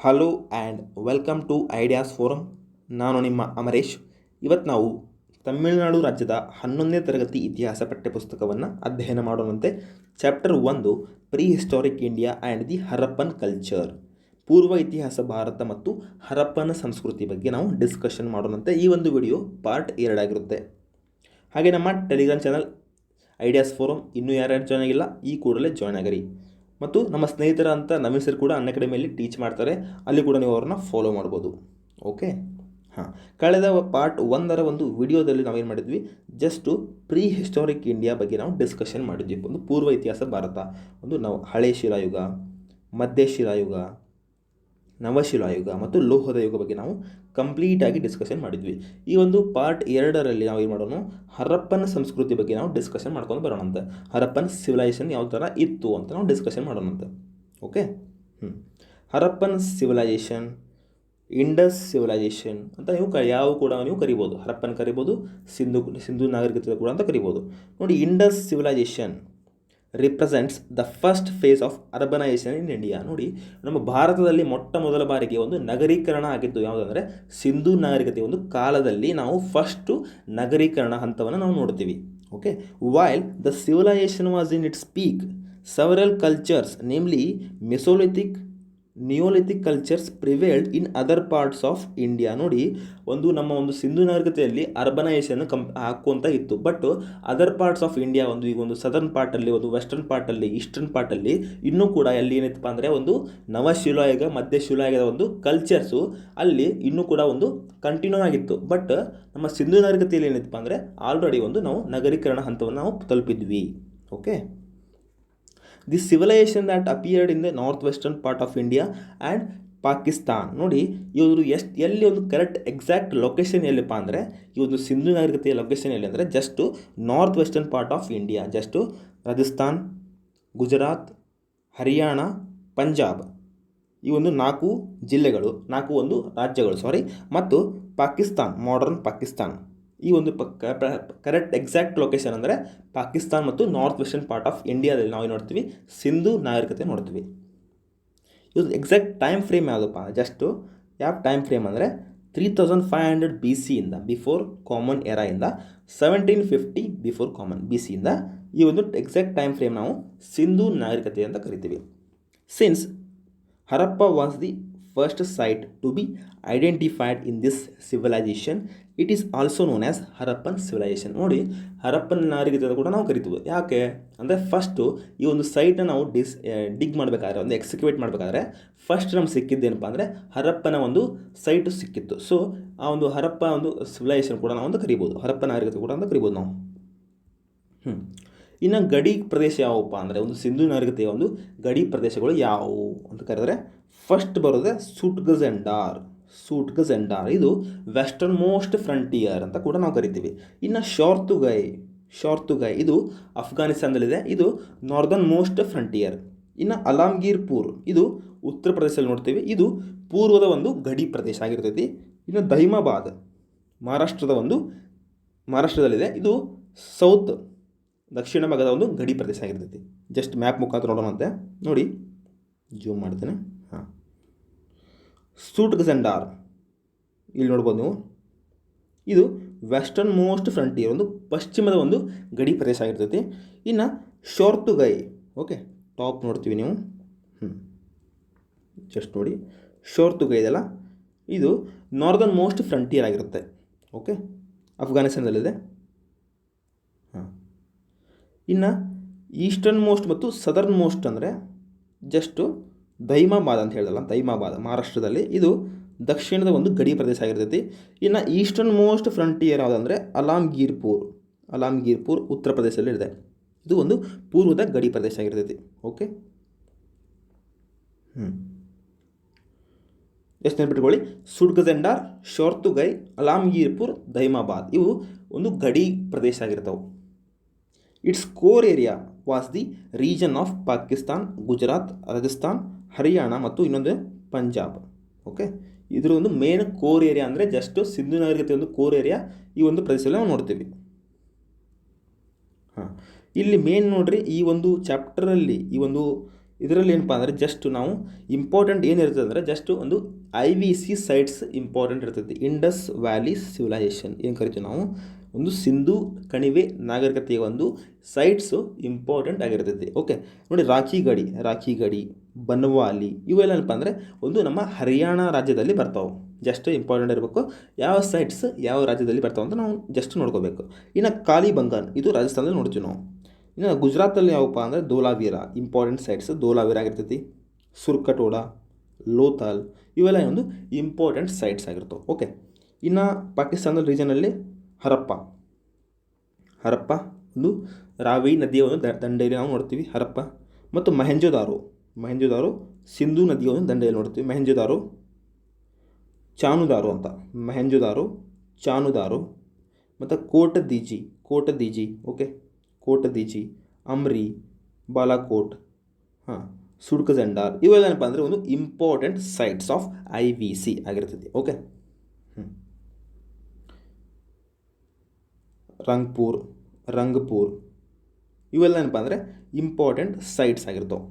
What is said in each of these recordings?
Hello and welcome to ideas forum. ನಾನು ನಿಮ್ಮ ಅಮರೇಶ್. ಇವತ್ತು ನಾವು ತಮಿಳುನಾಡು ರಾಜ್ಯದ 11ನೇ ತರಗತಿ ಇತಿಹಾಸ ಪಠ್ಯಪುಸ್ತಕವನ್ನು ಅಧ್ಯಯನ ಮಾಡೋಣಂತೆ. Chapter 1 pre historic India and the Harappan culture, ಪೂರ್ವ ಇತಿಹಾಸ ಭಾರತ ಮತ್ತು ಹರಪ್ಪನ ಸಂಸ್ಕೃತಿ ಬಗ್ಗೆ ನಾವು ಡಿಸ್ಕಷನ್ ಮಾಡೋಣಂತೆ. ಈ ಒಂದು ವಿಡಿಯೋ ಪಾರ್ಟ್ 2 ಆಗಿರುತ್ತೆ. ಹಾಗೆ ನಮ್ಮ ಟೆಲಿಗ್ರಾಮ್ ಚಾನಲ್ ಐಡಿಯಾಸ್ ಫೋರಮ್ ಇನ್ನೂ ಯಾರ್ಯಾರು ಜಾಯ್ನ್ ಆಗಿಲ್ಲ ಈ ಕೂಡಲೇ ಜಾಯ್ನ್ ಆಗಿರಿ. ಮತ್ತು ನಮ್ಮ ಸ್ನೇಹಿತರ ಅಂತ ನವೀನ್ ಸರ್ ಕೂಡ ಅನ್ಅಕಾಡೆಮಿಯಲ್ಲಿ ಟೀಚ್ ಮಾಡ್ತಾರೆ, ಅಲ್ಲಿ ಕೂಡ ನೀವು ಅವ್ರನ್ನ ಫಾಲೋ ಮಾಡ್ಬೋದು. ಓಕೆ, ಕಳೆದ ಪಾರ್ಟ್ 1 ಒಂದು ವಿಡಿಯೋದಲ್ಲಿ ನಾವೇನು ಮಾಡಿದ್ವಿ, ಜಸ್ಟು ಪ್ರೀ ಹಿಸ್ಟಾರಿಕ್ ಇಂಡಿಯಾ ಬಗ್ಗೆ ನಾವು ಡಿಸ್ಕಷನ್ ಮಾಡಿದ್ವಿ. ಒಂದು ಪೂರ್ವ ಇತಿಹಾಸ ಭಾರತ, ಒಂದು ನಾವು ಹಳೆ ಶಿಲಾಯುಗ, ಮಧ್ಯ ಶಿಲಾಯುಗ, ನವಶಿಲಾಯುಗ ಮತ್ತು ಲೋಹದ ಯುಗ ಬಗ್ಗೆ ನಾವು ಕಂಪ್ಲೀಟಾಗಿ ಡಿಸ್ಕಷನ್ ಮಾಡಿದ್ವಿ. ಈ ಒಂದು ಪಾರ್ಟ್ 2ರಲ್ಲಿ ನಾವು ಏನು ಮಾಡೋಣ, ಹರಪ್ಪನ ಸಂಸ್ಕೃತಿ ಬಗ್ಗೆ ನಾವು ಡಿಸ್ಕಷನ್ ಮಾಡ್ಕೊಂಡು ಬರೋಣಂತೆ. ಹರಪ್ಪನ್ ಸಿವಿಲೈಸೇಷನ್ ಯಾವ ಥರ ಇತ್ತು ಅಂತ ನಾವು ಡಿಸ್ಕಷನ್ ಮಾಡೋಣಂತೆ. Okay, Harappan civilisation, Indus civilisation ಅಂತ ನೀವು ಕೂಡ ನೀವು ಕರಿಬೋದು. ಹರಪ್ಪನ್ ಕರಿಬೋದು, ಸಿಂಧು ನಾಗರಿಕತೆ ಕೂಡ ಅಂತ ಕರಿಬೋದು. ನೋಡಿ, Indus civilisation represents the first phase of urbanisation in India. ನೋಡಿ, ನಮ್ಮ ಭಾರತದಲ್ಲಿ ಮೊಟ್ಟ ಮೊದಲ ಬಾರಿಗೆ ಒಂದು ನಗರೀಕರಣ ಆಗಿದ್ದು ಯಾವುದಂದರೆ ಸಿಂಧು ನಾಗರಿಕತೆ ಒಂದು ಕಾಲದಲ್ಲಿ ನಾವು ಫಸ್ಟು ನಗರೀಕರಣ ಹಂತವನ್ನು ನಾವು ನೋಡ್ತೀವಿ. Okay, while the civilisation was in its peak, several cultures namely Mesolithic, Neolithic cultures prevailed in other parts of India. ನೋಡಿ, ನಮ್ಮ ಒಂದು ಸಿಂಧು ನಾಗರಿಕತೆಯಲ್ಲಿ ಅರ್ಬನೈಸೇಷನ್ ಹಾಕುವಂತ ಇತ್ತು, but other parts of India ಈಗ ಒಂದು ಸದರ್ನ್ ಪಾರ್ಟಲ್ಲಿ, ಒಂದು ವೆಸ್ಟರ್ನ್ ಪಾರ್ಟಲ್ಲಿ, ಈಸ್ಟರ್ನ್ ಪಾರ್ಟಲ್ಲಿ ಇನ್ನೂ ಕೂಡ ಎಲ್ಲಿ ಏನಿತ್ತಪ್ಪ ಅಂದರೆ ಒಂದು ನವಶಿಲಾಯುಗ, ಮಧ್ಯ ಶಿಲಾಯುಗದ ಒಂದು ಕಲ್ಚರ್ಸು ಅಲ್ಲಿ ಇನ್ನೂ ಕೂಡ ಒಂದು ಕಂಟಿನ್ಯೂ ಆಗಿತ್ತು. ಬಟ್ ನಮ್ಮ ಸಿಂಧು ನಾಗರಿಕತೆಯಲ್ಲಿ ಏನಿತ್ತಪ್ಪ ಅಂದರೆ ಆಲ್ರೆಡಿ ಒಂದು ನಾವು ನಗರೀಕರಣ ಹಂತವನ್ನು ನಾವು ತಲುಪಿದ್ವಿ. Okay, the civilisation that appeared in the north western part of India and Pakistan. ನೋಡಿ, ಇವರು ಎಲ್ಲಿ ಒಂದು ಕರೆಕ್ಟ್ ಎಕ್ಸಾಕ್ಟ್ ಲೊಕೇಶನ್ ಎಲ್ಲಿಪ್ಪ ಅಂದರೆ ಈ ಒಂದು ಸಿಂಧು ನಾಗರಿಕತೆಯ ಲೊಕೇಶನ್ ಎಲ್ಲಿ ಅಂದರೆ just north western part of India, just Rajasthan, Gujarat, Haryana, Punjab, ಈ ಒಂದು 4 ಜಿಲ್ಲೆಗಳು, 4 ರಾಜ್ಯಗಳು ಮತ್ತು ಪಾಕಿಸ್ತಾನ್, ಮಾಡರ್ನ್ ಪಾಕಿಸ್ತಾನ್. ಈ ಒಂದು ಕರೆಕ್ಟ್ ಎಕ್ಸಾಕ್ಟ್ ಲೊಕೇಶನ್ ಅಂದರೆ ಪಾಕಿಸ್ತಾನ್ ಮತ್ತು ನಾರ್ತ್ ವೆಸ್ಟರ್ನ್ ಪಾರ್ಟ್ ಆಫ್ ಇಂಡಿಯಾದಲ್ಲಿ ನಾವು ನೋಡ್ತೀವಿ ಸಿಂಧು ನಾಗರಿಕತೆ ನೋಡ್ತೀವಿ. ಇದು ಎಕ್ಸಾಕ್ಟ್ ಟೈಮ್ ಫ್ರೇಮ್ ಯಾವುದಪ್ಪ, ಜಸ್ಟು ಯಾವ ಟೈಮ್ ಫ್ರೇಮ್ ಅಂದರೆ 3500 BC ಇಂದ, ಬಿಫೋರ್ ಕಾಮನ್ ಎರಾ ಇಂದ 1750 ಬಿಫೋರ್ ಕಾಮನ್ BC ಇಂದ ಈ ಒಂದು ಎಕ್ಸಾಕ್ಟ್ ಟೈಮ್ ಫ್ರೇಮ್ ನಾವು ಸಿಂಧು ನಾಗರಿಕತೆ ಅಂತ ಕರಿತೀವಿ. Since Harappa was the first site to be identified in this civilisation, it is also known as Harappan civilisation. ನೋಡಿ, ಹರಪ್ಪನ್ ನಾಗರಿಕತೆ ಕೂಡ ನಾವು ಕರಿತೀವಿ. ಯಾಕೆ ಅಂದರೆ ಫಸ್ಟು ಈ ಒಂದು ಸೈಟನ್ನು ನಾವು ಡಿಗ್ ಮಾಡಬೇಕಾದ್ರೆ, ಒಂದು ಎಕ್ಸಿಕ್ಯೂಟ್ ಮಾಡಬೇಕಾದ್ರೆ ಫಸ್ಟ್ ನಮ್ಗೆ ಸಿಕ್ಕಿದ್ದೇನಪ್ಪ ಅಂದರೆ ಹರಪ್ಪನ ಒಂದು ಸೈಟು ಸಿಕ್ಕಿತ್ತು. ಸೊ ಆ ಒಂದು ಹರಪ್ಪ ಒಂದು ಸಿವಿಲೈಸೇಷನ್ ಕೂಡ ನಾವು ಅಂತ ಕರಿಬೋದು, ಹರಪ್ಪ ನಾಗರಿಕತೆ ಕೂಡ ಅಂತ ಕರಿಬೋದು ನಾವು. ಇನ್ನು ಗಡಿ ಪ್ರದೇಶ ಯಾವುವಪ್ಪ ಅಂದರೆ ಒಂದು ಸಿಂಧು ನಾಗರಿಕತೆಯ ಒಂದು ಗಡಿ ಪ್ರದೇಶಗಳು ಯಾವುವು ಅಂತ ಕರೆದರೆ ಫಸ್ಟ್ ಬರೋದೇ ಸುಟ್ಗಜೆಂಡಾರ್. ಇದು ವೆಸ್ಟರ್ನ್ ಮೋಸ್ಟ್ ಫ್ರಂಟಿಯರ್ ಅಂತ ಕೂಡ ನಾವು ಕರಿತೀವಿ. ಇನ್ನು ಶೋರ್ತುಗೈ ಇದು ಅಫ್ಘಾನಿಸ್ತಾನದಲ್ಲಿದೆ, ಇದು ನಾರ್ದರ್ನ್ ಮೋಸ್ಟ್ ಫ್ರಂಟಿಯರ್. ಇನ್ನು ಅಲಾಮ್ಗೀರ್ಪುರ್ ಇದು ಉತ್ತರ ಪ್ರದೇಶದಲ್ಲಿ ನೋಡ್ತೀವಿ, ಇದು ಪೂರ್ವದ ಒಂದು ಗಡಿ ಪ್ರದೇಶ ಆಗಿರ್ತೈತಿ. ಇನ್ನು ದೈಮಾಬಾದ್ ಮಹಾರಾಷ್ಟ್ರದಲ್ಲಿದೆ, ಇದು ಸೌತ್ ದಕ್ಷಿಣ ಭಾಗದ ಒಂದು ಗಡಿ ಪ್ರದೇಶ ಆಗಿರ್ತೈತಿ. ಜಸ್ಟ್ ಮ್ಯಾಪ್ ಮುಖಾಂತರ ನೋಡೋಣಂತೆ. ನೋಡಿ, ಜೂಮ್ ಮಾಡ್ತೇನೆ. ಸುಟ್ಗಜೆಂಡಾರ್ ಇಲ್ಲಿ ನೋಡ್ಬೋದು ನೀವು, ಇದು ವೆಸ್ಟರ್ನ್ ಮೋಸ್ಟ್ ಫ್ರಂಟಿಯರ್, ಒಂದು ಪಶ್ಚಿಮದ ಒಂದು ಗಡಿ ಪ್ರದೇಶ ಆಗಿರ್ತೈತಿ. ಇನ್ನು ಶೋರ್ತುಗೈ, ಓಕೆ, ಟಾಪ್ ನೋಡ್ತೀವಿ ನೀವು, ಜಸ್ಟ್ ನೋಡಿ, ಶೋರ್ತುಗೈ ಇದೆಲ್ಲ ಇದು ನಾರ್ದರ್ನ್ ಮೋಸ್ಟ್ ಫ್ರಂಟಿಯರ್ ಆಗಿರುತ್ತೆ. ಓಕೆ, ಅಫ್ಘಾನಿಸ್ತಾನದಲ್ಲಿದೆ. ಇನ್ನು ಈಸ್ಟರ್ನ್ ಮೋಸ್ಟ್ ಮತ್ತು ಸದರ್ನ್ ಮೋಸ್ಟ್ ಅಂದರೆ ಜಸ್ಟು ದೈಮಾಬಾದ್ ಅಂತ ಹೇಳಿದಲ್ಲ, ದೈಮಾಬಾದ್ ಮಹಾರಾಷ್ಟ್ರದಲ್ಲಿ, ಇದು ದಕ್ಷಿಣದ ಒಂದು ಗಡಿ ಪ್ರದೇಶ ಆಗಿರ್ತೈತಿ. ಇನ್ನು ಈಸ್ಟರ್ನ್ ಮೋಸ್ಟ್ ಫ್ರಂಟಿಯರ್ ಯಾವುದಂದರೆ ಅಲಾಮ್ಗೀರ್ಪುರ್ ಉತ್ತರ ಪ್ರದೇಶದಲ್ಲಿ ಇದೆ, ಇದು ಒಂದು ಪೂರ್ವದ ಗಡಿ ಪ್ರದೇಶ ಆಗಿರ್ತೈತಿ. ಓಕೆ, ಎಷ್ಟು ನೆನಪಿಟ್ಕೊಳ್ಳಿ, ಸುಟ್ಗಜೆಂಡಾರ್, ಶೋರ್ತುಗೈ, ಅಲಾಮ್ಗೀರ್ಪುರ್, ದೈಮಾಬಾದ್ ಇವು ಒಂದು ಗಡಿ ಪ್ರದೇಶ ಆಗಿರ್ತಾವೆ. Its core area was the region of Pakistan, Gujarat, Rajasthan, Haryana ಮತ್ತು ಇನ್ನೊಂದು ಪಂಜಾಬ್. ಓಕೆ, ಇದರ ಒಂದು ಮೇನ್ ಕೋರ್ ಏರಿಯಾ ಅಂದರೆ ಜಸ್ಟ್ ಸಿಂಧು ನಾಗರಿಕತೆ ಒಂದು ಕೋರ್ ಏರಿಯಾ ಈ ಒಂದು ಪ್ರದೇಶದಲ್ಲಿ ನಾವು ನೋಡ್ತೀವಿ. ಇಲ್ಲಿ ಮೇನ್ ನೋಡ್ರಿ, ಈ ಒಂದು ಚಾಪ್ಟರಲ್ಲಿ ಈ ಒಂದು ಇದರಲ್ಲಿ ಏನಪ್ಪ ಅಂದರೆ ಜಸ್ಟ್ ನಾವು ಇಂಪಾರ್ಟೆಂಟ್ ಏನಿರ್ತದೆ ಅಂದರೆ ಜಸ್ಟ್ ಒಂದು IVC ಸೈಟ್ಸ್ ಇಂಪಾರ್ಟೆಂಟ್ ಇರ್ತೈತಿ. ಇಂಡಸ್ ವ್ಯಾಲಿ ಸಿವಿಲೈಸೇಷನ್ ಏನು ಕರಿತೀವಿ ನಾವು, ಒಂದು ಸಿಂಧು ಕಣಿವೆ ನಾಗರಿಕತೆಯ ಒಂದು ಸೈಟ್ಸು ಇಂಪಾರ್ಟೆಂಟ್ ಆಗಿರ್ತೈತಿ. ಓಕೆ ನೋಡಿ, ರಾಖಿಗಡಿ, ಬನ್ವಾಲಿ ಇವೆಲ್ಲ ಏನಪ್ಪ ಅಂದರೆ ಒಂದು ನಮ್ಮ ಹರಿಯಾಣ ರಾಜ್ಯದಲ್ಲಿ ಬರ್ತಾವೆ. ಜಸ್ಟ್ ಇಂಪಾರ್ಟೆಂಟ್ ಇರಬೇಕು, ಯಾವ ಸೈಟ್ಸ್ ಯಾವ ರಾಜ್ಯದಲ್ಲಿ ಬರ್ತಾವೆ ಅಂತ ನಾವು ಜಸ್ಟ್ ನೋಡ್ಕೋಬೇಕು. ಇನ್ನು ಕಾಲಿಬಂಗನ್ ಇದು ರಾಜಸ್ಥಾನದಲ್ಲಿ ನೋಡ್ತೀವಿ ನಾವು. ಇನ್ನು ಗುಜರಾತಲ್ಲಿ ಯಾವಪ್ಪ ಅಂದರೆ ಧೋಲಾವೀರ, ಇಂಪಾರ್ಟೆಂಟ್ ಸೈಟ್ಸ್ ಧೋಲಾವೀರ ಆಗಿರ್ತೈತಿ. ಸುರ್ಕಟೋಡ, ಲೋಥಾಲ್ ಇವೆಲ್ಲ ಒಂದು ಇಂಪಾರ್ಟೆಂಟ್ ಸೈಟ್ಸ್ ಆಗಿರ್ತವೆ. ಓಕೆ, ಇನ್ನು ಪಾಕಿಸ್ತಾನದ ರೀಜನಲ್ಲಿ ಹರಪ್ಪ ಒಂದು ರಾವಿ ನದಿಯ ಒಂದು ದಂಡೆಯಲ್ಲಿ ನಾವು ನೋಡ್ತೀವಿ ಹರಪ್ಪ. ಮತ್ತು ಮೊಹೆಂಜೊದಾರೋ ಸಿಂಧೂ ನದಿಯ ಒಂದು ದಂಡೆಯಲ್ಲಿ ನೋಡ್ತೀವಿ. ಚಾನುದಾರೋ ಮತ್ತು ಕೋಟದೀಜಿ ಓಕೆ, ಕೋಟದೀಜಿ, ಅಮ್ರಿ, ಬಾಲಾಕೋಟ್, ಸುಡ್ಕಜಂಡಾರ್ ಇವೆಲ್ಲ ಏನಪ್ಪ ಅಂದರೆ ಒಂದು ಇಂಪಾರ್ಟೆಂಟ್ ಸೈಟ್ಸ್ ಆಫ್ IVC ಆಗಿರ್ತದೆ. ಓಕೆ, ರಂಗಪುರ್ ಇವೆಲ್ಲ ಏನಪ್ಪ ಅಂದರೆ ಇಂಪಾರ್ಟೆಂಟ್ ಸೈಟ್ಸ್ ಆಗಿರ್ತವೆ.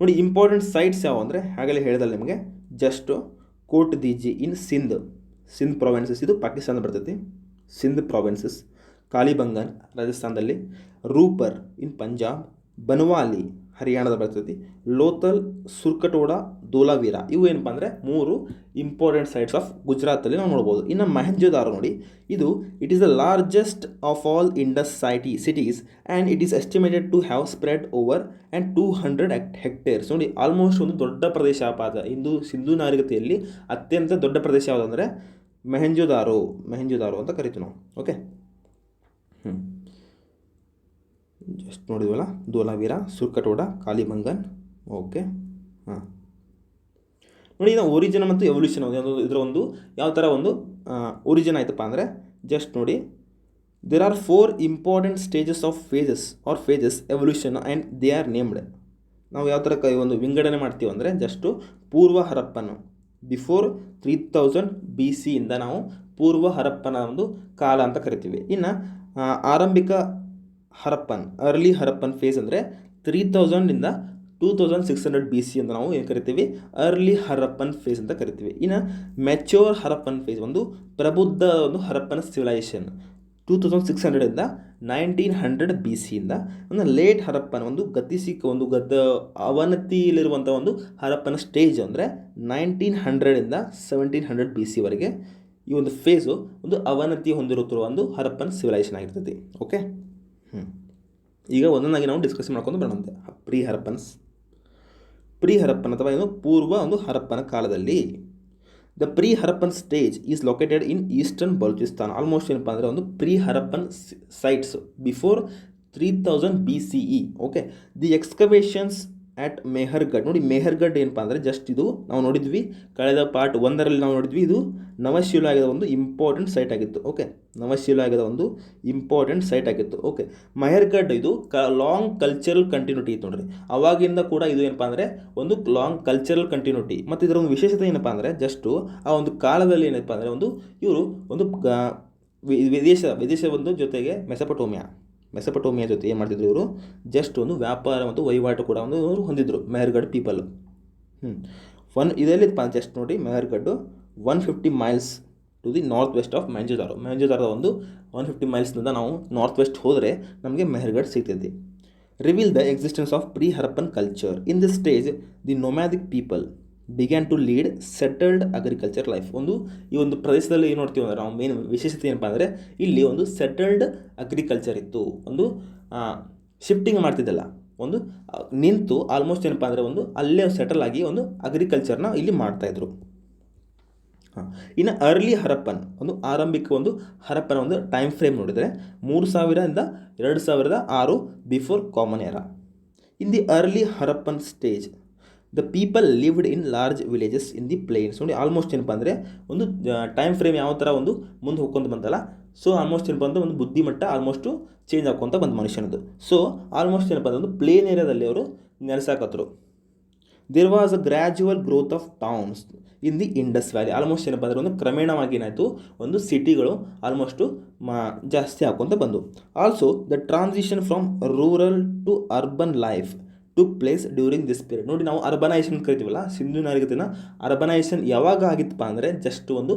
ನೋಡಿ, ಇಂಪಾರ್ಟೆಂಟ್ ಸೈಟ್ಸ್ ಯಾವ ಅಂದರೆ ಹಾಗೆಲ್ಲ ಹೇಳ್ದಲ್ಲ ನಿಮಗೆ, ಜಸ್ಟು ಕೋಟದೀಜಿ ಇನ್ ಸಿಂಧ್ ಪ್ರಾವಿನ್ಸಸ್, ಇದು ಪಾಕಿಸ್ತಾನ ಬರ್ತೈತಿ. ಸಿಂಧ್ ಪ್ರಾವಿನ್ಸಸ್. ಕಾಲಿಬಂಗನ್ ರಾಜಸ್ಥಾನದಲ್ಲಿ, ರೂಪರ್ ಇನ್ ಪಂಜಾಬ್, ಬನ್ವಾಲಿ ಹರಿಯಾಣದ ಬರ್ತೈತಿ, ಲೋಥಲ್, ಸುರ್ಕಟೋಡ, ಧೋಲಾವೀರ ಇವು ಏನಪ್ಪ ಅಂದರೆ 3 ಇಂಪಾರ್ಟೆಂಟ್ ಸೈಟ್ಸ್ ಆಫ್ ಗುಜರಾತಲ್ಲಿ ನಾವು ನೋಡ್ಬೋದು. ಇನ್ನು ಮೊಹೆಂಜೊದಾರೋ ನೋಡಿ, it is the largest of all Indus cities and it is estimated to have spread over and 200 hectares. ನೋಡಿ, ಆಲ್ಮೋಸ್ಟ್ ಒಂದು ದೊಡ್ಡ ಪ್ರದೇಶ ಆಪಾದ ಸಿಂಧೂ ನಾಗರಿಕತೆಯಲ್ಲಿ ಅತ್ಯಂತ ದೊಡ್ಡ ಪ್ರದೇಶ ಯಾವುದಂದರೆ ಮೊಹೆಂಜೊದಾರೋ ಅಂತ ಕರಿತೀವಿ ನಾವು. ಓಕೆ, ಜಸ್ಟ್ ನೋಡಿದ್ವಲ್ಲ, ಧೋಲಾವೀರ, ಸುರ್ಕಟೋಡ, ಕಾಲಿಬಂಗನ್. ಓಕೆ, ನೋಡಿ, ಇದು ಒರಿಜಿನ್ ಮತ್ತು ಎವಲ್ಯೂಷನ್ ಇದರ ಒಂದು ಯಾವ ಥರ ಒಂದು ಒರಿಜಿನ್ ಆಯ್ತಪ್ಪ ಅಂದರೆ ಜಸ್ಟ್ ನೋಡಿ, there are 4 important stages of phases evolution and they are named. ನಾವು ಯಾವ ಥರ ಒಂದು ವಿಂಗಡಣೆ ಮಾಡ್ತೀವಿ ಅಂದರೆ ಜಸ್ಟು ಪೂರ್ವ ಹರಪ್ಪನ್, ಬಿಫೋರ್ 3000 BC ಇಂದ ನಾವು ಪೂರ್ವ ಹರಪ್ಪನ ಒಂದು ಕಾಲ ಅಂತ ಕರಿತೀವಿ. ಇನ್ನು ಆರಂಭಿಕ ಅರ್ಲಿ ಹರಪ್ಪನ್ ಫೇಸ್ ಅಂದರೆ 3000 2600 BC ಅಂತ ನಾವು ಏನು ಕರಿತೀವಿ, ಅರ್ಲಿ ಹರಪ್ಪನ್ ಫೇಸ್ ಅಂತ ಕರಿತೀವಿ. ಇನ್ನು ಮೆಚ್ಯೂರ್ ಹರಪ್ಪನ್ ಫೇಸ್, ಒಂದು ಪ್ರಬುದ್ಧ ಒಂದು ಹರಪ್ಪನ ಸಿವಿಲೈಸೇಷನ್ 2600 1900 BC ಇಂದ. ಒಂದು ಲೇಟ್ ಹರಪ್ಪನ್, ಒಂದು ಅವನತಿಯಲ್ಲಿರುವಂಥ ಒಂದು ಹರಪ್ಪನ ಸ್ಟೇಜ್ ಅಂದರೆ 1900 1700 BC ವರೆಗೆ ಈ ಒಂದು ಫೇಸು ಒಂದು ಅವನತಿ ಹೊಂದಿರುತ್ತಿರುವ ಒಂದು ಹರಪ್ಪನ್ ಸಿವಿಲೈಸೇಷನ್ ಆಗಿರ್ತದೆ. ಓಕೆ, ಈಗ ಒಂದೊಂದಾಗಿ ನಾವು ಡಿಸ್ಕಸ್ ಮಾಡ್ಕೊಂಡು ಬರೋಣಂತೆ. ಪ್ರೀ ಹರಪ್ಪನ್ ಅಥವಾ ಏನು ಪೂರ್ವ ಒಂದು ಹರಪ್ಪನ ಕಾಲದಲ್ಲಿ the pre Harappan stage is located in eastern Baluchistan. Almost ಏನಪ್ಪ ಅಂದರೆ ಒಂದು pre Harappan sites before 3000 BCE. Okay, the excavations at Mehrgarh. ನೋಡಿ, ಮೆಹರ್ಗಢ್ ಏನಪ್ಪ ಅಂದರೆ ಜಸ್ಟ್ ಇದು ನಾವು ನೋಡಿದ್ವಿ ಕಳೆದ ಪಾರ್ಟ್ 1ರಲ್ಲಿ ನಾವು ನೋಡಿದ್ವಿ, ಇದು ನವಶಿಲಾಯುಗದ ಒಂದು ಇಂಪಾರ್ಟೆಂಟ್ ಸೈಟ್ ಆಗಿತ್ತು. ಓಕೆ, ನವಶಿಲಾಯುಗದ ಒಂದು ಇಂಪಾರ್ಟೆಂಟ್ ಸೈಟ್ ಆಗಿತ್ತು. ಓಕೆ, ಮೆಹರ್ಗಢ್ ಇದು ಲಾಂಗ್ ಕಲ್ಚರಲ್ ಕಂಟಿನ್ಯೂಟಿ ಇತ್ತು ನೋಡ್ರಿ. ಅವಾಗಿಂದ ಕೂಡ ಇದು ಏನಪ್ಪ ಅಂದರೆ ಒಂದು ಲಾಂಗ್ ಕಲ್ಚರಲ್ ಕಂಟಿನ್ಯೂಟಿ. ಮತ್ತು ಇದರ ಒಂದು ವಿಶೇಷತೆ ಏನಪ್ಪ ಅಂದರೆ ಜಸ್ಟು ಆ ಒಂದು ಕಾಲದಲ್ಲಿ ಏನಪ್ಪ ಅಂದರೆ ಇವರು ಒಂದು ವಿದೇಶ ಒಂದು ಜೊತೆಗೆ ಮೆಸಪಟೋಮಿಯಾ ಜೊತೆ ಏನು ಮಾಡ್ತಿದ್ರು ಇವರು, ಜಸ್ಟ್ ಒಂದು ವ್ಯಾಪಾರ ಮತ್ತು ವಹಿವಾಟು ಕೂಡ ಅವರು ಹೊಂದಿದ್ರು ಮೆಹರ್ಗಢ್ ಪೀಪಲ್. ಇದೆಲ್ಲಿಪ್ಪ ಜಸ್ಟ್ ನೋಡಿ, Mehrgarh 150 miles to the north west of Mohenjodaro ಒಂದು 150 ಮೈಲ್ಸ್ನಿಂದ ನಾವು ನಾರ್ತ್ ವೆಸ್ಟ್ ಹೋದರೆ ನಮಗೆ ಮೆಹರ್ಗಢ್ ಸಿಗ್ತೈತಿ. Reveal the existence of pre Harappan culture. In this stage the nomadic people began to lead settled agriculture life. ಈ ಒಂದು ಪ್ರದೇಶದಲ್ಲಿ ಏನು ನೋಡ್ತೀವಿ ಅಂದರೆ ನಾವು ಮೇನ್ ವಿಶೇಷತೆ ಏನಪ್ಪ ಅಂದರೆ ಇಲ್ಲಿ ಒಂದು ಸೆಟಲ್ಡ್ ಅಗ್ರಿಕಲ್ಚರ್ ಇತ್ತು. ಒಂದು ಶಿಫ್ಟಿಂಗ್ ಮಾಡ್ತಿದ್ದಲ್ಲ, ಒಂದು ನಿಂತು ಆಲ್ಮೋಸ್ಟ್ ಏನಪ್ಪ ಅಂದರೆ ಅಲ್ಲೇ ಸೆಟಲ್ ಆಗಿ ಒಂದು ಅಗ್ರಿಕಲ್ಚರ್ನ ಇಲ್ಲಿ ಮಾಡ್ತಾಯಿದ್ರು. ಇನ್ನು ಅರ್ಲಿ ಹರಪ್ಪನ್ ಆರಂಭಿಕ ಹರಪ್ಪನ ಟೈಮ್ ಫ್ರೇಮ್ ನೋಡಿದರೆ 3000 2006 before common era. In the early Harappan stage the people lived in large villages in the plains. ನೋಡಿ, ಆಲ್ಮೋಸ್ಟ್ ಏನಪ್ಪ ಅಂದರೆ ಟೈಮ್ ಫ್ರೇಮ್ ಯಾವ ಥರ ಮುಂದೆ ಹೋಗ್ಕೊಂಡು ಬಂತಲ್ಲ, ಸೊ ಆಲ್ಮೋಸ್ಟ್ ಏನಪ್ಪ ಅಂದರೆ ಬುದ್ಧಿಮಟ್ಟ ಆಲ್ಮೋಸ್ಟು ಚೇಂಜ್ ಆಗ್ಕೊತ ಬಂದು ಮನುಷ್ಯನದು. ಸೊ ಆಲ್ಮೋಸ್ಟ್ ಏನಪ್ಪ ಅಂದರೆ ಪ್ಲೇನ್ ಏರಿಯಾದಲ್ಲಿ ಅವರು ನೆಲೆಸಾಕತ್ರು. There was a gradual growth of towns in the Indus valley. Almost ಏನಪ್ಪ ಅಂದರೆ ಕ್ರಮೇಣವಾಗಿ ಏನಾಯಿತು, ಸಿಟಿಗಳು ಆಲ್ಮೋಸ್ಟು ಜಾಸ್ತಿ ಹಾಕ್ಕೊತ ಬಂದು. Also the transition from rural to urban life took place during this period. ನೋಡಿ ನಾವು ಅರ್ಬನೈಸೇಷನ್ ಕರಿತೀವಲ್ಲ, ಸಿಂಧು ನಾಗರಿಕತೆನ ಅರ್ಬನೈಸೇಷನ್ ಯಾವಾಗ ಆಗಿತ್ತಪ್ಪ ಅಂದರೆ ಜಸ್ಟ್ ಒಂದು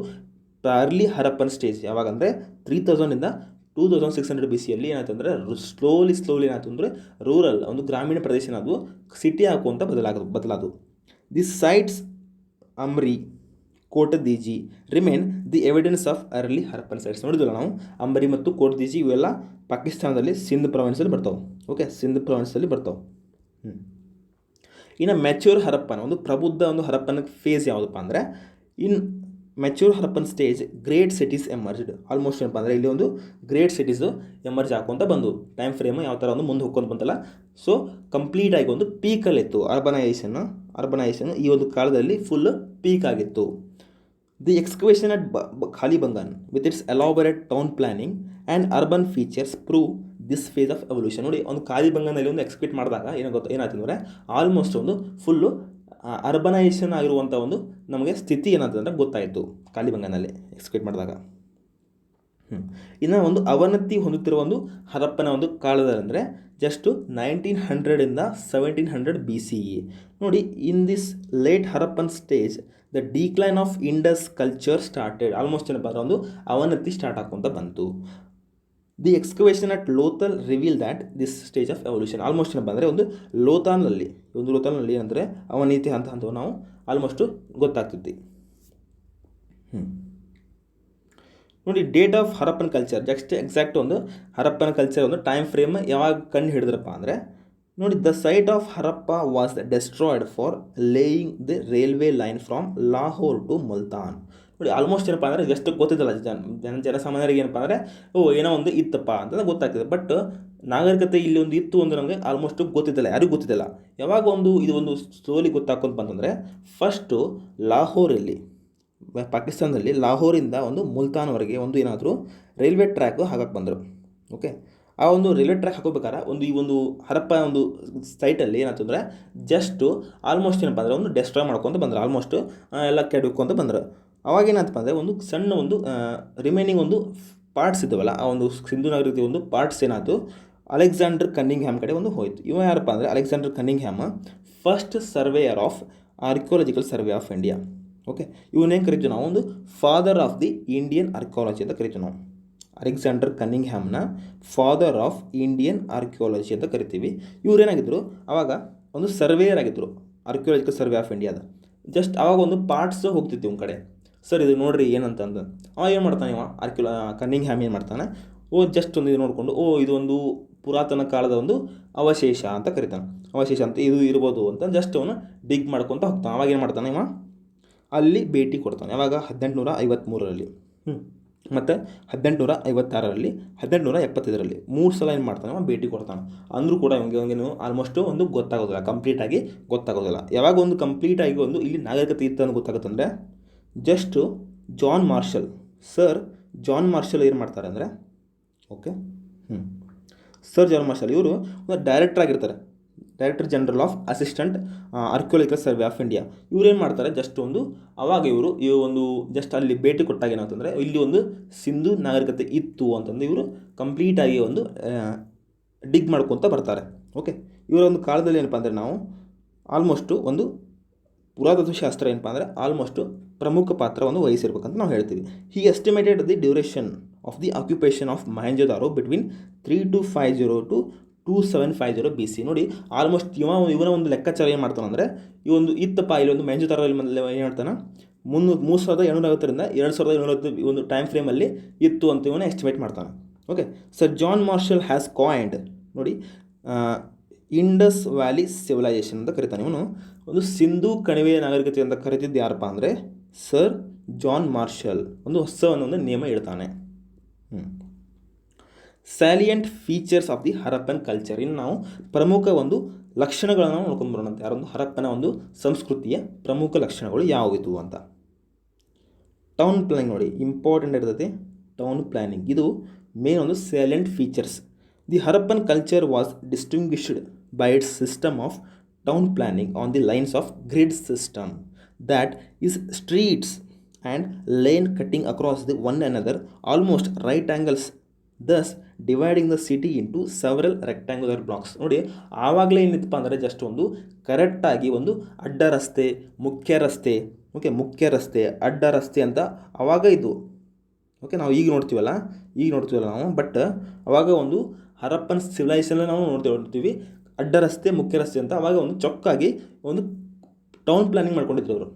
ಅರ್ಲಿ ಹರಪ್ಪನ್ ಸ್ಟೇಜ್. ಯಾವಾಗ ಅಂದರೆ 3000 2600 ಬಿ ಸಿಯಲ್ಲಿ ಏನಾಯ್ತಂದರೆ ಸ್ಲೋಲಿ ಏನಾಯ್ತು ಅಂದರೆ ರೂರಲ್ ಒಂದು ಗ್ರಾಮೀಣ ಪ್ರದೇಶ ಅದು ಸಿಟಿ ಹಾಕುವಂಥ ಬದಲಾದವು. This sites Amri, Kot Diji remain the evidence of early Harappan sites. ನೋಡಿದ್ವಲ್ಲ ನಾವು, ಅಂಬರಿ ಮತ್ತು ಕೋಟದೀಜಿ ಇವೆಲ್ಲ ಪಾಕಿಸ್ತಾನದಲ್ಲಿ ಸಿಂಧ್ ಪ್ರಾವಿನ್ಸಲ್ಲಿ ಬರ್ತಾವೆ. ಓಕೆ, ಸಿಂಧ್ ಪ್ರಾವಿನ್ಸಲ್ಲಿ ಬರ್ತಾವೆ. ಇನ್ನು ಮೆಚ್ಯೂರ್ ಹರಪ್ಪನ ಒಂದು ಪ್ರಬುದ್ಧ ಒಂದು ಹರಪ್ಪನ ಫೇಸ್ ಯಾವುದಪ್ಪ ಅಂದರೆ in mature Harappan stage great cities emerged. Almost ಏನಪ್ಪ ಅಂದರೆ ಇಲ್ಲಿ ಒಂದು ಗ್ರೇಟ್ ಸಿಟೀಸು ಎಮರ್ಜ್ ಹಾಕೊಂತ ಬಂದು ಟೈಮ್ ಫ್ರೇಮ್ ಯಾವ ಥರ ಒಂದು ಮುಂದೆ ಹೋಗ್ಕೊಂಡು ಬಂತಲ್ಲ. ಸೊ ಕಂಪ್ಲೀಟಾಗಿ ಒಂದು ಪೀಕಲ್ಲಿತ್ತು ಅರ್ಬನೈಸೇಷನ್ ಈ ಒಂದು ಕಾಲದಲ್ಲಿ ಫುಲ್ ಪೀಕ್ ಆಗಿತ್ತು. The excavation at Kalibangan with its elaborate town planning and urban features prove this phase of evolution. ನೋಡಿ, ಒಂದು ಖಾಲಿಬಂಗನಲ್ಲಿ ಒಂದು ಎಕ್ಸ್ಪೆಕ್ಟ್ ಮಾಡಿದಾಗ ಏನಾಯ್ತು ಅಂದರೆ ಆಲ್ಮೋಸ್ಟ್ ಒಂದು ಫುಲ್ಲು ಅರ್ಬನೈಸೇಷನ್ ಆಗಿರುವಂಥ ಒಂದು ನಮಗೆ ಸ್ಥಿತಿ ಏನಾಗ್ತದೆ ಗೊತ್ತಾಯಿತು ಖಾಲಿಬಂಗನಲ್ಲಿ ಎಕ್ಸ್ಪೆಕ್ಟ್ ಮಾಡಿದಾಗ. ಇನ್ನು ಒಂದು ಅವನತಿ ಹೊಂದುತ್ತಿರುವ ಒಂದು ಹರಪ್ಪನ ಒಂದು ಕಾಲದಲ್ಲಿ ಜಸ್ಟು 1900 1700 BCE. ನೋಡಿ, in this late Harappan stage the decline of Indus culture started. Almost ಏನಪ್ಪ ಅಂದರೆ ಒಂದು ಅವನತಿ ಸ್ಟಾರ್ಟ್ ಹಾಕೊಂತ ಬಂತು. The excavation at Lothal reveal that this stage of evolution. Almost ಏನಪ್ಪ ಅಂದರೆ ಒಂದು ಲೋಥಾಲ್ನಲ್ಲಿ ಏನಂದರೆ ಅವನತಿ ಹಂತವು ನಾವು ಆಲ್ಮೋಸ್ಟು ಗೊತ್ತಾಗ್ತೈತಿ. ನೋಡಿ, date of Harappan culture just exact ಒಂದು ಹರಪ್ಪನ ಕಲ್ಚರ್ ಒಂದು ಟೈಮ್ ಫ್ರೇಮ್ ಯಾವಾಗ ಕಂಡು ಹಿಡಿದ್ರಪ್ಪ ಅಂದರೆ ನೋಡಿ, the site of Harappa was destroyed for laying the railway line from Lahore to Multan. ನೋಡಿ, ಆಲ್ಮೋಸ್ಟ್ ಏನಪ್ಪ ಅಂದರೆ ಎಷ್ಟು ಗೊತ್ತಿದ್ದಲ್ಲ ಜನಸಾಮಾನ್ಯರಿಗೆ ಏನಪ್ಪ ಅಂದರೆ ಏನೋ ಒಂದು ಇತ್ತಪ್ಪ ಅಂತಂದ್ರೆ ಗೊತ್ತಾಗ್ತದೆ. ಬಟ್ ನಾಗರಿಕತೆ ಇಲ್ಲಿ ಒಂದು ಇತ್ತು ಅಂದರೆ ನಮಗೆ ಆಲ್ಮೋಸ್ಟ್ ಗೊತ್ತಿದ್ದಿಲ್ಲ, ಯಾರಿಗೂ ಗೊತ್ತಿದ್ದಿಲ್ಲ. ಯಾವಾಗ ಇದು ಒಂದು ಸ್ಲೋಲಿ ಗೊತ್ತಾಕೊಂತ ಬಂತಂದರೆ ಫಸ್ಟು ಲಾಹೋರಲ್ಲಿ ಪಾಕಿಸ್ತಾನದಲ್ಲಿ ಲಾಹೋರಿಂದ ಒಂದು ಮುಲ್ತಾನ್ವರೆಗೆ ಒಂದು ಏನಾದರೂ ರೈಲ್ವೆ ಟ್ರ್ಯಾಕು ಹಾಕಕ್ಕೆ ಬಂದರು. ಓಕೆ, ಆ ಒಂದು ರೈಲ್ವೆ ಟ್ರ್ಯಾಕ್ ಹಾಕೋಬೇಕಾದ್ರೆ ಈ ಒಂದು ಹರಪ್ಪ ಒಂದು ಸೈಟಲ್ಲಿ ಏನಾಯ್ತಂದರೆ ಜಸ್ಟು ಆಲ್ಮೋಸ್ಟ್ ಏನಪ್ಪ ಅಂದರೆ ಒಂದು ಡೆಸ್ಟ್ರಾಯ್ ಮಾಡ್ಕೊತ ಬಂದರು, ಆಲ್ಮೋಸ್ಟ್ ಎಲ್ಲ ಕೆಡ್ಕೊಂತ ಬಂದರು. ಅವಾಗೇನಾಯ್ತಪ್ಪ ಅಂದರೆ ಒಂದು ಸಣ್ಣ ಒಂದು ರಿಮೈನಿಂಗ್ ಒಂದು ಪಾರ್ಟ್ಸ್ ಇದ್ದವಲ್ಲ, ಆ ಒಂದು ಸಿಂಧು ನಾಗರಿಕತೆ ಒಂದು ಪಾರ್ಟ್ಸ್ ಏನಾಯ್ತು ಅಲೆಕ್ಸಾಂಡರ್ ಕನ್ನಿಂಗ್ಹ್ಯಾಮ್ ಕಡೆ ಒಂದು ಹೋಯಿತು. ಇವ ಯಾರಪ್ಪ ಅಂದರೆ Alexander Cunningham first surveyor of Archaeological Survey of India. Okay, ಇವನೇನು ಕರಿತೀವಿ ನಾವು ಒಂದು father of the Indian archaeology ಅಂತ ಕರಿತೀವಿ ನಾವು. ಅಲೆಕ್ಸಾಂಡರ್ ಕನ್ನಿಂಗ್ಹ್ಯಾಮ್ನ ಫಾದರ್ ಆಫ್ ಇಂಡಿಯನ್ ಆರ್ಕಿಯಾಲಜಿ ಅಂತ ಕರಿತೀವಿ. ಇವರೇನಾಗಿದ್ದರು ಅವಾಗ ಒಂದು ಸರ್ವೇಯರ್ ಆಗಿದ್ದರು, ಆರ್ಕಿಯಾಲಜಿಕಲ್ ಸರ್ವೆ ಆಫ್ ಇಂಡಿಯಾದ. ಜಸ್ಟ್ ಆವಾಗ ಒಂದು ಪಾರ್ಟ್ಸ್ ಹೋಗ್ತಿತ್ತು ಒಂದು ಕಡೆ, ಸರ್ ಇದು ನೋಡಿರಿ ಏನಂತಂದು ಅವ ಏನು ಮಾಡ್ತಾನೆ, ಕನ್ನಿಂಗ್ಹ್ಯಾಮ್ ಏನು ಮಾಡ್ತಾನೆ, ಜಸ್ಟ್ ಒಂದು ಇದು ನೋಡಿಕೊಂಡು ಇದು ಒಂದು ಪುರಾತನ ಕಾಲದ ಒಂದು ಅವಶೇಷ ಅಂತ ಕರಿತಾನೆ. ಅವಶೇಷ ಅಂತ ಇದು ಇರ್ಬೋದು ಅಂತ ಜಸ್ಟ್ ಅವನು ಡಿಗ್ ಮಾಡ್ಕೊತ ಹೋಗ್ತಾನೆ. ಅವಾಗ ಏನು ಮಾಡ್ತಾನೆ ಅಲ್ಲಿ ಭೇಟಿ ಕೊಡ್ತಾನೆ. ಯಾವಾಗ 1853ರಲ್ಲಿ ಮತ್ತು 1856ರಲ್ಲಿ 1875ರಲ್ಲಿ 3 ಸಲ ಏನು ಮಾಡ್ತಾನೆ ಭೇಟಿ ಕೊಡ್ತಾನೆ. ಅಂದರೂ ಕೂಡ ಇವಂಗೇನು ಆಲ್ಮೋಸ್ಟು ಒಂದು ಗೊತ್ತಾಗೋದಿಲ್ಲ, ಕಂಪ್ಲೀಟಾಗಿ ಗೊತ್ತಾಗೋದಿಲ್ಲ. ಯಾವಾಗ ಒಂದು ಕಂಪ್ಲೀಟಾಗಿ ಒಂದು ಇಲ್ಲಿ ನಾಗರಿಕತೆ ಇತ್ತು ಅಂತ ಗೊತ್ತಾಗುತ್ತಂದರೆ ಜಸ್ಟು ಸರ್ ಜಾನ್ ಮಾರ್ಷಲ್ ಏನು ಮಾಡ್ತಾರೆ ಅಂದರೆ ಸರ್ ಜಾನ್ ಮಾರ್ಷಲ್ ಇವರು ಒಂದು ಡೈರೆಕ್ಟರ್ ಆಗಿರ್ತಾರೆ, director general of assistant Archaeological Survey of India. ಇವ್ರೇನು ಮಾಡ್ತಾರೆ ಜಸ್ಟ್ ಅವಾಗ ಈ ಒಂದು ಜಸ್ಟ್ ಅಲ್ಲಿ ಭೇಟಿ ಕೊಟ್ಟಾಗ ಏನಾಗ್ತಂದರೆ ಇಲ್ಲಿ ಒಂದು ಸಿಂಧು ನಾಗರಿಕತೆ ಇತ್ತು ಅಂತಂದು ಇವರು ಕಂಪ್ಲೀಟಾಗಿ ಒಂದು ಡಿಗ್ ಮಾಡ್ಕೊತ ಬರ್ತಾರೆ. ಓಕೆ, ಇವರ ಒಂದು ಕಾಲದಲ್ಲಿ ಏನಪ್ಪ ಅಂದರೆ ನಾವು ಆಲ್ಮೋಸ್ಟು ಒಂದು ಪುರಾತತ್ವ ಶಾಸ್ತ್ರ ಏನಪ್ಪ ಅಂದರೆ ಆಲ್ಮೋಸ್ಟು ಪ್ರಮುಖ ಪಾತ್ರವನ್ನು ವಹಿಸಿರ್ಬೇಕಂತ ನಾವು ಹೇಳ್ತೀವಿ. He estimated the duration of the occupation of Mohenjodaro between 3250 to 2750 BC. ನೋಡಿ, ಆಲ್ಮೋಸ್ಟ್ ಇವನ ಒಂದು ಲೆಕ್ಕಾಚಾರ ಏನು ಮಾಡ್ತಾನೆ ಅಂದರೆ ಈ ಒಂದು ಇತ್ತಪ್ಪ ಇಲ್ಲಿ ಒಂದು ಮೊಹೆಂಜೊದಾರೋಲ್ಲಿ ಏನು ಹೇಳ್ತಾನೆ 3750ರಿಂದ 2250 ಒಂದು ಟೈಮ್ ಫ್ರೇಮಲ್ಲಿ ಇತ್ತು ಅಂತ ಇವನು ಎಸ್ಟಿಮೇಟ್ ಮಾಡ್ತಾನೆ. Okay, sir John Marshall has coined ನೋಡಿ ಇಂಡಸ್ ವ್ಯಾಲಿ ಸಿವಿಲೈಸೇಷನ್ ಅಂತ ಕರಿತಾನೆ. ಇವನು ಒಂದು ಸಿಂಧೂ ಕಣಿವೆಯ ನಾಗರಿಕತೆ ಅಂತ ಕರಿತಿದ್ದು ಯಾರಪ್ಪ ಅಂದರೆ ಸರ್ ಜಾನ್ ಮಾರ್ಷಲ್ ಒಂದು ಹೊಸವನ್ನೊಂದು ನಿಯಮ ಇಡ್ತಾನೆ. Salient features of the Harappan culture. ಇನ್ನು ನಾವು ಪ್ರಮುಖ ಒಂದು ಲಕ್ಷಣಗಳನ್ನು ನೋಡ್ಕೊಂಡು ಬರೋಣ ಅಂತ. ಯಾರೊಂದು ಹರಪ್ಪನ ಒಂದು ಸಂಸ್ಕೃತಿಯ ಪ್ರಮುಖ ಲಕ್ಷಣಗಳು ಯಾವುವು ಅಂತ. ಟೌನ್ ಪ್ಲಾನಿಂಗ್ ನೋಡಿ ಇಂಪಾರ್ಟೆಂಟ್ ಇರ್ತೈತಿ. ಟೌನ್ ಪ್ಲಾನಿಂಗ್ ಇದು ಮೇನ್ ಒಂದು salient features. The Harappan culture was distinguished by its system of town planning on the lines of grid system, that is streets and lane cutting across the one another almost right angles thus dividing the city into several rectangular blocks. ನೋಡಿ ಆವಾಗಲೇ ಏನಿತ್ತಪ್ಪ ಅಂದರೆ just ಒಂದು ಕರೆಕ್ಟಾಗಿ ಒಂದು ಅಡ್ಡ ರಸ್ತೆ, ಮುಖ್ಯ ರಸ್ತೆ, ಮುಖ್ಯ ರಸ್ತೆ, ಅಡ್ಡ ರಸ್ತೆ ಅಂತ ಆವಾಗ ಇದು. ನಾವು ಈಗ ನೋಡ್ತೀವಲ್ಲ ನಾವು, ಬಟ್ ಅವಾಗ ಒಂದು ಹರಪ್ಪನ್ ಸಿವಿಲೈಸೇಷನ್ ನಾವು ನೋಡ್ತೀವಿ ಅಡ್ಡ ರಸ್ತೆ, ಮುಖ್ಯ ರಸ್ತೆ ಅಂತ. ಅವಾಗ ಒಂದು ಚೊಕ್ಕಾಗಿ ಒಂದು ಟೌನ್ ಪ್ಲಾನಿಂಗ್ ಮಾಡ್ಕೊಂಡಿದ್ರು ಅವರು.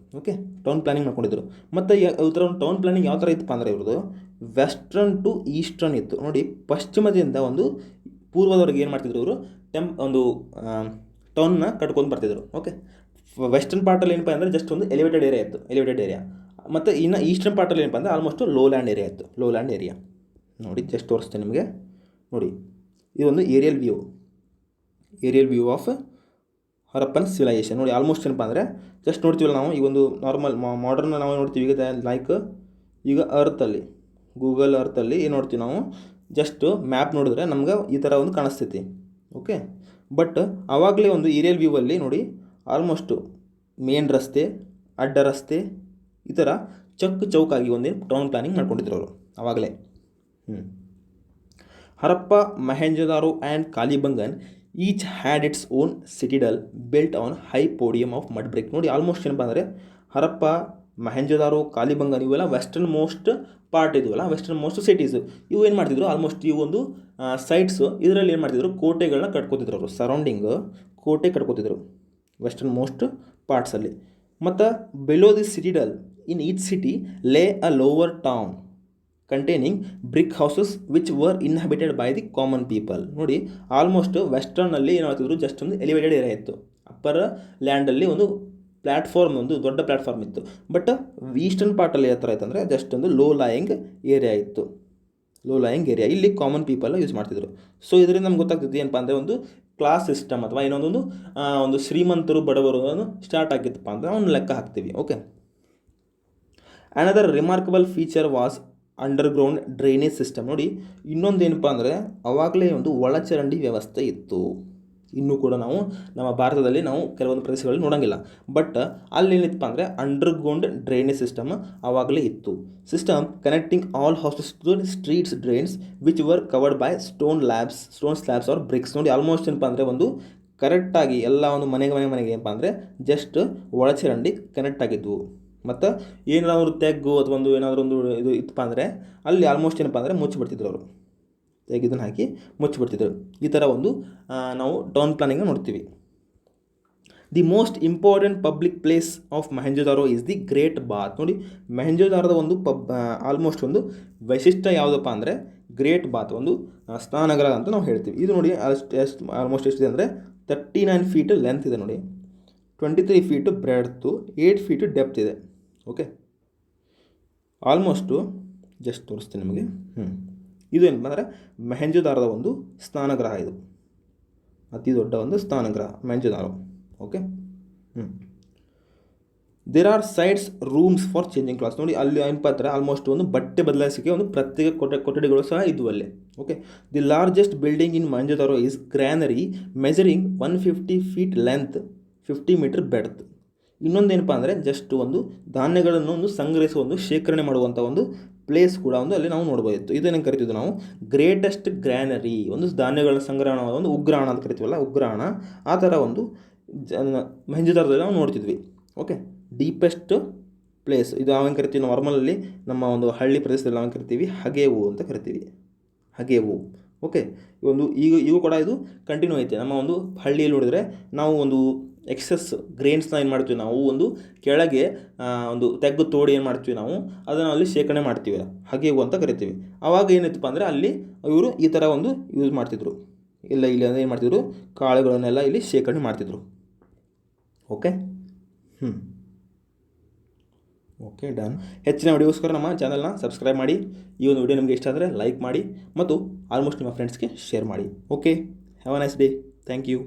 ಟೌನ್ ಪ್ಲಾನಿಂಗ್ ಮಾಡ್ಕೊಂಡಿದ್ರು. ಮತ್ತು ಈ ಥರ ಒಂದು ಟೌನ್ ಪ್ಲಾನಿಂಗ್ ಯಾವ ಥರ ಇತ್ತಪ್ಪ ಅಂದರೆ ಇವ್ರದ್ದು ವೆಸ್ಟರ್ನ್ ಟು ಈಸ್ಟರ್ನ್ ಇತ್ತು. ನೋಡಿ ಪಶ್ಚಿಮದಿಂದ ಒಂದು ಪೂರ್ವದವರೆಗೆ ಏನು ಮಾಡ್ತಿದ್ರು ಇವರು ಒಂದು ಟೌನ್ನ ಕಟ್ಕೊಂಡು ಬರ್ತಿದ್ರು. ವೆಸ್ಟರ್ನ್ ಪಾರ್ಟಲ್ಲಿ ಏನಪ್ಪ ಅಂದರೆ ಜಸ್ಟ್ ಒಂದು ಎಲಿವೇಟೆಡ್ ಏರಿಯಾ. ಮತ್ತು ಇನ್ನು ಈಸ್ಟರ್ನ್ ಪಾರ್ಟಲ್ಲಿ ಏನಪ್ಪ ಅಂದರೆ ಆಲ್ಮೋಸ್ಟ್ ಲೋ ಲ್ಯಾಂಡ್ ಏರಿಯಾ. ನೋಡಿ ಜಸ್ಟ್ ತೋರಿಸ್ತೇನೆ ನಿಮಗೆ. ನೋಡಿ ಇದೊಂದು aerial view of Harappan civilisation. ನೋಡಿ ಆಲ್ಮೋಸ್ಟ್ ಏನಪ್ಪ ಅಂದರೆ ಜಸ್ಟ್ ನೋಡ್ತೀವಲ್ಲ ನಾವು ಈ ಒಂದು ನಾರ್ಮಲ್ ಮಾಡರ್ನ್ ನಾವು ನೋಡ್ತೀವಿ ಈಗ ಲೈಕ್ ಈಗ ಅರ್ತಲ್ಲಿ ಗೂಗಲ್ ಅರ್ತಲ್ಲಿ ಏನು ನೋಡ್ತೀವಿ ನಾವು, ಜಸ್ಟ್ ಮ್ಯಾಪ್ ನೋಡಿದ್ರೆ ನಮ್ಗೆ ಈ ಥರ ಒಂದು ಕಾಣಿಸ್ತೈತಿ. ಬಟ್ ಆವಾಗಲೇ ಒಂದು ಏರಿಯಲ್ ವ್ಯೂವಲ್ಲಿ ನೋಡಿ ಆಲ್ಮೋಸ್ಟು ಮೇನ್ ರಸ್ತೆ, ಅಡ್ಡ ರಸ್ತೆ, ಈ ಥರ ಚೌಕಾಗಿ ಒಂದು ಟೌನ್ ಪ್ಲಾನಿಂಗ್ ಮಾಡ್ಕೊಂಡಿದ್ರು ಅವರು ಆವಾಗಲೇ. Harappa, Mohenjodaro and Kalibangan each had its own citadel built on high podium of mud brick. ನೋಡಿ ಆಲ್ಮೋಸ್ಟ್ ಏನಪ್ಪ ಅಂದರೆ ಹರಪ್ಪ, ಮೊಹೆಂಜೊದಾರೋ, ಕಾಲಿಬಂಗನ್ ಇವೆಲ್ಲ ವೆಸ್ಟರ್ನ್ ಮೋಸ್ಟ್ ಪಾರ್ಟ್ ಇದೆಯಲ್ಲ, ವೆಸ್ಟರ್ನ್ ಮೋಸ್ಟ್ ಸಿಟೀಸು. ಇವು ಏನು ಮಾಡ್ತಿದ್ರು ಆಲ್ಮೋಸ್ಟ್ ಈ ಒಂದು ಸೈಟ್ಸು ಇದರಲ್ಲಿ ಏನು ಮಾಡ್ತಿದ್ರು ಕೋಟೆಗಳನ್ನ ಕಟ್ಕೋತಿದ್ರು ಅವರು. ಸರೌಂಡಿಂಗ್ ಕೋಟೆ ಕಟ್ಕೋತಿದ್ರು ವೆಸ್ಟರ್ನ್ ಮೋಸ್ಟ್ ಪಾರ್ಟ್ಸಲ್ಲಿ. ಮತ್ತು below the citadel in each city lay a lower town containing brick houses which were inhabited by the common people. ನೋಡಿ ಆಲ್ಮೋಸ್ಟ್ ವೆಸ್ಟರ್ನಲ್ಲಿ ಏನು ಮಾಡ್ತಿದ್ರು ಜಸ್ಟ್ ಒಂದು ಎಲಿವೇಟೆಡ್ ಏರಿಯಾ ಇತ್ತು. ಅಪ್ಪರ್ ಲ್ಯಾಂಡಲ್ಲಿ ಒಂದು ಪ್ಲ್ಯಾಟ್ಫಾರ್ಮ್, ಒಂದು ದೊಡ್ಡ ಪ್ಲ್ಯಾಟ್ಫಾರ್ಮ್ ಇತ್ತು. ಬಟ್ ಈಸ್ಟರ್ನ್ ಪಾರ್ಟಲ್ಲಿ ಯಾವ ಥರ ಇತ್ತು ಅಂದರೆ ಜಸ್ಟ್ ಒಂದು ಲೋ ಲಾಯಿಂಗ್ ಏರಿಯಾ ಇತ್ತು. ಇಲ್ಲಿ ಕಾಮನ್ ಪೀಪಲ್ ಯೂಸ್ ಮಾಡ್ತಿದ್ರು. ಸೊ ಇದರಿಂದ ನಮ್ಗೆ ಗೊತ್ತಾಗ್ತಿತ್ತು ಏನಪ್ಪ ಅಂದರೆ ಒಂದು ಕ್ಲಾಸ್ ಸಿಸ್ಟಮ್ ಅಥವಾ ಒಂದು ಶ್ರೀಮಂತರು ಬಡವರು ಸ್ಟಾರ್ಟ್ ಆಗಿತ್ತಪ್ಪ ಅಂದರೆ ಅವನ್ನ ಲೆಕ್ಕ ಹಾಕ್ತೀವಿ. Another remarkable feature was underground drainage system. ನೋಡಿ ಇನ್ನೊಂದು ಏನಪ್ಪ ಅಂದರೆ ಅವಾಗಲೇ ಒಂದು ಒಳಚರಂಡಿ ವ್ಯವಸ್ಥೆ ಇತ್ತು. ಇನ್ನೂ ಕೂಡ ನಾವು ನಮ್ಮ ಭಾರತದಲ್ಲಿ ನಾವು ಕೆಲವೊಂದು ಪ್ರದೇಶಗಳಲ್ಲಿ ನೋಡೋಂಗಿಲ್ಲ. ಬಟ್ ಅಲ್ಲಿ ಏನಿತ್ತಪ್ಪ ಅಂದರೆ ಅಂಡರ್ಗ್ರೌಂಡ್ ಡ್ರೈನೇಜ್ ಸಿಸ್ಟಮ್ ಆವಾಗಲೇ ಇತ್ತು. System connecting all houses to streets drains which were covered by stone slabs or bricks. ನೋಡಿ ಆಲ್ಮೋಸ್ಟ್ ಏನಪ್ಪ ಅಂದರೆ ಒಂದು ಕರೆಕ್ಟಾಗಿ ಎಲ್ಲ ಒಂದು ಮನೆಗೆ ಏನಪ್ಪ ಅಂದರೆ ಜಸ್ಟ್ ಒಳಚರಂಡಿ ಕನೆಕ್ಟ್ ಆಗಿದ್ವು. ಮತ್ತು ಏನಾದರೂ ತೆಗ್ಗು ಅಥವಾ ಏನಾದರೂ ಒಂದು ಇದು ಇತ್ತಪ್ಪ ಅಂದರೆ ಅಲ್ಲಿ ಆಲ್ಮೋಸ್ಟ್ ಏನಪ್ಪ ಅಂದರೆ ಮುಚ್ಚಿಬಿಡ್ತಿದ್ರು ಅವರು. ತೆಗೆದನ್ನು ಹಾಕಿ ಮುಚ್ಚಿಬಿಡ್ತಿದ್ರು. ಈ ಥರ ಒಂದು ನಾವು ಟೌನ್ ಪ್ಲಾನಿಂಗ್ ನೋಡ್ತೀವಿ. The most important public place of Mohenjodaro is the great Baat. ನೋಡಿ ಮೊಹೆಂಜೊದಾರೋದ ಒಂದು ಆಲ್ಮೋಸ್ಟ್ ಒಂದು ವೈಶಿಷ್ಟ್ಯ ಯಾವುದಪ್ಪ ಅಂದರೆ ಗ್ರೇಟ್ ಬಾತ್, ಒಂದು ಸ್ನಾನಗೃಹ ಅಂತ ನಾವು ಹೇಳ್ತೀವಿ. ಇದು ನೋಡಿ ಆಲ್ಮೋಸ್ಟ್ ಎಷ್ಟಿದೆ ಅಂದರೆ 39 ಫೀಟ್ ಲೆಂತ್ ಇದೆ. ನೋಡಿ 23 ಫೀಟು ಬ್ರೆಡ್ತು, 8 ಫೀಟು ಡೆಪ್ತ್ ಇದೆ. ಆಲ್ಮೋಸ್ಟು ಜಸ್ಟ್ ತೋರಿಸ್ತೀನಿ ನಿಮಗೆ. ಇದು ಏನಪ್ಪ ಅಂದರೆ ಮೊಹೆಂಜೊದಾರೋದ ಒಂದು ಸ್ನಾನಗೃಹ. ಇದು ಅತಿ ದೊಡ್ಡ ಒಂದು ಸ್ನಾನಗೃಹ Mohenjodaro. There are sides rooms for changing clothes. ನೋಡಿ ಅಲ್ಲಿ ಏನಪ್ಪ ಅಂದರೆ ಆಲ್ಮೋಸ್ಟ್ ಒಂದು ಬಟ್ಟೆ ಬದಲಾಯಿಸೋಕ್ಕೆ ಒಂದು ಪ್ರತ್ಯೇಕ ಕೊಠಡಿಗಳು ಸಹ ಇದ್ವು ಅಲ್ಲಿ. The largest building in Mohenjodaro is granary measuring 150 feet length, 50 metre breadth. ಇನ್ನೊಂದೇನಪ್ಪ ಅಂದರೆ ಜಸ್ಟ್ ಒಂದು ಧಾನ್ಯಗಳನ್ನು ಒಂದು ಸಂಗ್ರಹಿಸುವ ಒಂದು ಶೇಖರಣೆ ಮಾಡುವಂಥ ಒಂದು ಪ್ಲೇಸ್ ಕೂಡ ಒಂದು ಅಲ್ಲಿ ನಾವು ನೋಡ್ಬೋದಿತ್ತು. ಇದನ್ನು ಕರಿತಿದ್ವಿ ನಾವು ಗ್ರೇಟೆಸ್ಟ್ ಗ್ರ್ಯಾನರಿ, ಒಂದು ಧಾನ್ಯಗಳ ಸಂಗ್ರಹಣ, ಒಂದು ಉಗ್ರಾಣ ಅಂತ ಕರಿತೀವಲ್ಲ, ಉಗ್ರಾಣ. ಆ ಥರ ಒಂದು ಮೊಹೆಂಜೊದಾರೋದಲ್ಲಿ ನಾವು ನೋಡ್ತಿದ್ವಿ. ಡೀಪೆಸ್ಟ್ ಪ್ಲೇಸ್ ಇದು ನಾವೇನು ಕರಿತೀವಿ ನಾರ್ಮಲಲ್ಲಿ ನಮ್ಮ ಒಂದು ಹಳ್ಳಿ ಪ್ರದೇಶದಲ್ಲಿ ನಾವೇನು ಕರಿತೀವಿ ಹಗೇವು ಅಂತ ಕರಿತೀವಿ. ಹಗೇವು. ಈಗ ಕೂಡ ಇದು ಕಂಟಿನ್ಯೂ ಐತೆ. ನಮ್ಮ ಒಂದು ಹಳ್ಳಿಯಲ್ಲಿ ನೋಡಿದರೆ ನಾವು ಒಂದು ಎಕ್ಸಸ್ ಗ್ರೇನ್ಸ್ನ ಏನು ಮಾಡ್ತೀವಿ ನಾವು ಒಂದು ಕೆಳಗೆ ಒಂದು ತೆಗ್ಗು ತೋಡಿ ಏನು ಮಾಡ್ತೀವಿ ನಾವು ಅದನ್ನು ಅಲ್ಲಿ ಶೇಖರಣೆ ಮಾಡ್ತೀವಿ, ಹಗೇವು ಅಂತ ಕರಿತೀವಿ. ಆವಾಗ ಏನಿತ್ತಪ್ಪ ಅಂದರೆ ಅಲ್ಲಿ ಇವರು ಈ ಥರ ಒಂದು ಯೂಸ್ ಮಾಡ್ತಿದ್ರು. ಇಲ್ಲಿ ಏನು ಮಾಡ್ತಿದ್ರು, ಕಾಳುಗಳನ್ನೆಲ್ಲ ಇಲ್ಲಿ ಶೇಖರಣೆ ಮಾಡ್ತಿದ್ರು. ಡನ್. ಹೆಚ್ಚಿನ ವಿಡಿಯೋಸ್ಕರ ನಮ್ಮ ಚಾನಲ್ನ ಸಬ್ಸ್ಕ್ರೈಬ್ ಮಾಡಿ. ಈ ಒಂದು ವಿಡಿಯೋ ನಿಮಗೆ ಇಷ್ಟ ಆದರೆ ಲೈಕ್ ಮಾಡಿ ಮತ್ತು ಆಲ್ಮೋಸ್ಟ್ ನಿಮ್ಮ ಫ್ರೆಂಡ್ಸ್ಗೆ ಶೇರ್ ಮಾಡಿ. Have a nice day. Thank you.